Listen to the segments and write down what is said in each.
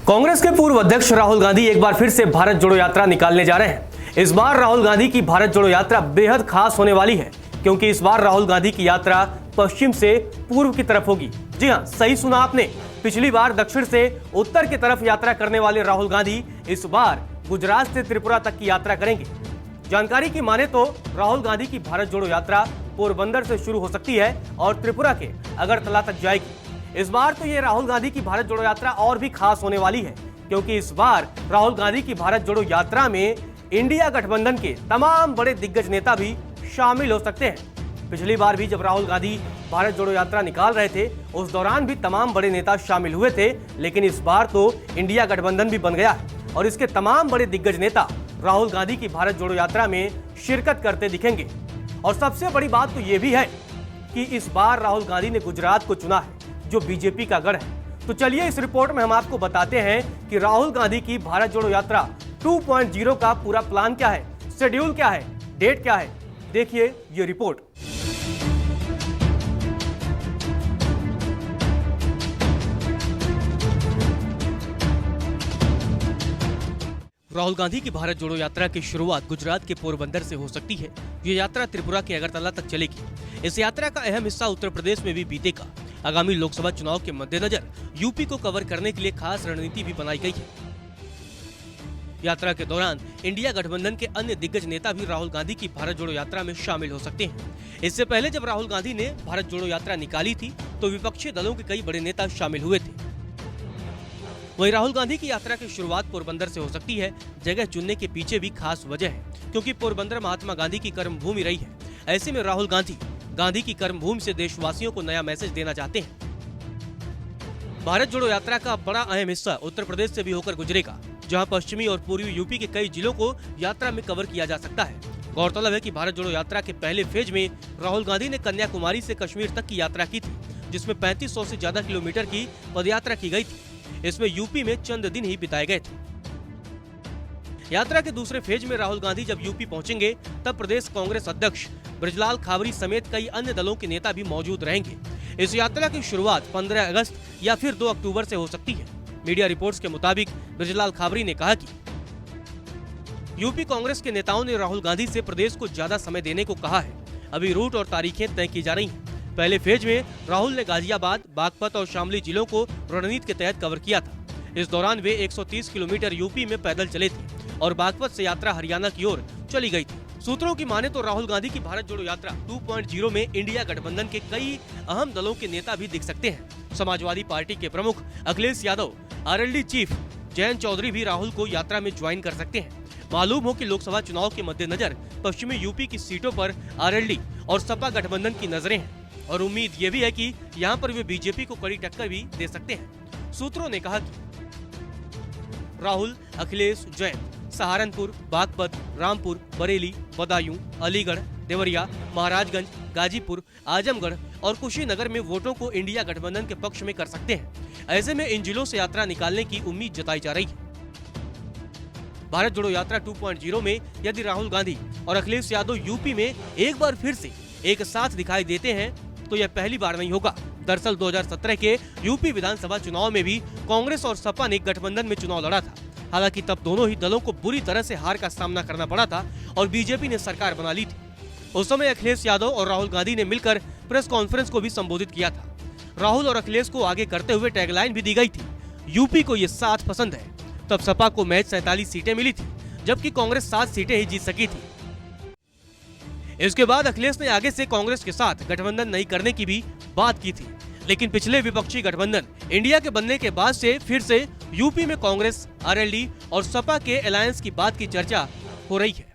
कांग्रेस के पूर्व अध्यक्ष राहुल गांधी एक बार फिर से भारत जोड़ो यात्रा निकालने जा रहे हैं। इस बार राहुल गांधी की भारत जोड़ो यात्रा बेहद खास होने वाली है, क्योंकि इस बार राहुल गांधी की यात्रा पश्चिम से पूर्व की तरफ होगी। जी हां, सही सुना आपने। पिछली बार दक्षिण से उत्तर की तरफ यात्रा करने वाले राहुल गांधी इस बार गुजरात से त्रिपुरा तक की यात्रा करेंगे। जानकारी की माने तो राहुल गांधी की भारत जोड़ो यात्रा पोरबंदर से शुरू हो सकती है और त्रिपुरा के अगरतला तक जाएगी। इस बार तो ये राहुल गांधी की भारत जोड़ो यात्रा और भी खास होने वाली है, क्योंकि इस बार राहुल गांधी की भारत जोड़ो यात्रा में इंडिया गठबंधन के तमाम बड़े दिग्गज नेता भी शामिल हो सकते हैं। पिछली बार भी जब राहुल गांधी भारत जोड़ो यात्रा निकाल रहे थे, उस दौरान भी तमाम बड़े नेता शामिल हुए थे, लेकिन इस बार तो इंडिया गठबंधन भी बन गया है और इसके तमाम बड़े दिग्गज नेता राहुल गांधी की भारत जोड़ो यात्रा में शिरकत करते दिखेंगे। और सबसे बड़ी बात तो यह भी है कि इस बार राहुल गांधी ने गुजरात को चुना है, जो बीजेपी का गढ़ है। तो चलिए इस रिपोर्ट में हम आपको बताते हैं कि राहुल गांधी की भारत जोड़ो यात्रा 2.0 का पूरा प्लान क्या है, शेड्यूल क्या है, डेट क्या है। देखिए ये रिपोर्ट। राहुल गांधी की भारत जोड़ो यात्रा की शुरुआत गुजरात के पोरबंदर से हो सकती है। ये यात्रा त्रिपुरा के अगरतला तक चलेगी। इस यात्रा का अहम हिस्सा उत्तर प्रदेश में भी बीतेगा। आगामी लोकसभा चुनाव के मद्देनजर यूपी को कवर करने के लिए खास रणनीति भी बनाई गई है। यात्रा के दौरान इंडिया गठबंधन के अन्य दिग्गज नेता भी राहुल गांधी की भारत जोड़ो यात्रा में शामिल हो सकते हैं। इससे पहले जब राहुल गांधी ने भारत जोड़ो यात्रा निकाली थी, तो विपक्षी दलों के कई बड़े नेता शामिल हुए थे। वहीं राहुल गांधी की यात्रा की शुरुआत पोरबंदर से हो सकती है। जगह चुनने के पीछे भी खास वजह है, क्योंकि पोरबंदर महात्मा गांधी की कर्मभूमि रही है। ऐसे में राहुल गांधी की कर्मभूमि से देशवासियों को नया मैसेज देना चाहते हैं। भारत जोड़ो यात्रा का बड़ा अहम हिस्सा उत्तर प्रदेश से भी होकर गुजरेगा, जहां पश्चिमी और पूर्वी यूपी के कई जिलों को यात्रा में कवर किया जा सकता है। गौरतलब है कि भारत जोड़ो यात्रा के पहले फेज में राहुल गांधी ने कन्याकुमारी से कश्मीर तक की यात्रा की थी, जिसमें 3500 से ज्यादा किलोमीटर की पदयात्रा की गई थी। इसमें यूपी में चंद दिन ही बिताए गए थे। यात्रा के दूसरे फेज में राहुल गांधी जब यूपी पहुंचेंगे, तब प्रदेश कांग्रेस अध्यक्ष बृजलाल खाबरी समेत कई अन्य दलों के नेता भी मौजूद रहेंगे। इस यात्रा की शुरुआत 15 अगस्त या फिर 2 अक्टूबर से हो सकती है। मीडिया रिपोर्ट्स के मुताबिक बृजलाल खाबरी ने कहा कि यूपी कांग्रेस के नेताओं ने राहुल गांधी से प्रदेश को ज्यादा समय देने को कहा है। अभी रूट और तारीखें तय की जा रही हैं। पहले फेज में राहुल ने गाजियाबाद, बागपत और शामली जिलों को रणनीति के तहत कवर किया था। इस दौरान वे 130 किलोमीटर यूपी में पैदल चले थे और बागपत से यात्रा हरियाणा की ओर चली गई थी। सूत्रों की माने तो राहुल गांधी की भारत जोड़ो यात्रा 2.0 में इंडिया गठबंधन के कई अहम दलों के नेता भी दिख सकते हैं। समाजवादी पार्टी के प्रमुख अखिलेश यादव, आरएलडी चीफ जयंत चौधरी भी राहुल को यात्रा में ज्वाइन कर सकते हैं। मालूम हो कि लोकसभा चुनाव के मद्देनजर पश्चिमी यूपी की सीटों पर आरएलडी और सपा गठबंधन की नजरें हैं और उम्मीद ये भी है कि यहाँ पर वे बीजेपी को कड़ी टक्कर भी दे सकते हैं। सूत्रों ने कहा कि राहुल, अखिलेश, जयंत सहारनपुर, बागपत, रामपुर, बरेली, बदायूं, अलीगढ़, देवरिया, महाराजगंज, गाजीपुर, आजमगढ़ और कुशीनगर में वोटों को इंडिया गठबंधन के पक्ष में कर सकते हैं। ऐसे में इन जिलों से यात्रा निकालने की उम्मीद जताई जा रही है। भारत जोड़ो यात्रा 2.0 में यदि राहुल गांधी और अखिलेश यादव यूपी में एक बार फिर से एक साथ दिखाई देते हैं, तो यह पहली बार नहीं होगा। दरअसल 2017 के यूपी विधानसभा चुनाव में भी कांग्रेस और सपा ने गठबंधन में चुनाव लड़ा था। हालांकि तब दोनों ही दलों को बुरी तरह से हार का सामना करना पड़ा था और बीजेपी ने सरकार बना ली थी। उस समय अखिलेश यादव और राहुल गांधी ने मिलकर प्रेस कॉन्फ्रेंस को भी संबोधित किया था। राहुल और अखिलेश को आगे करते हुए टैगलाइन भी दी गई थी, यूपी को ये साथ पसंद है। तब सपा को महज 47 सीटें मिली थी, जबकि कांग्रेस 7 सीटें ही जीत सकी थी। इसके बाद अखिलेश ने आगे से कांग्रेस के साथ गठबंधन नहीं करने की भी बात की थी, लेकिन पिछले विपक्षी गठबंधन इंडिया के बनने के बाद से फिर से यूपी में कांग्रेस, आरएलडी और सपा के अलायंस की बात की चर्चा हो रही है।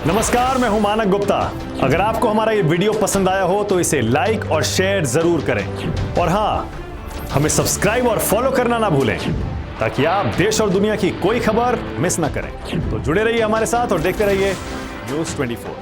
नमस्कार, मैं हूं मानक गुप्ता। अगर आपको हमारा ये वीडियो पसंद आया हो तो इसे लाइक और शेयर जरूर करें और हाँ, हमें सब्सक्राइब और फॉलो करना ना भूलें, ताकि आप देश और दुनिया की कोई खबर मिस ना करें। तो जुड़े रहिए हमारे साथ और देखते रहिए न्यूज़ 24।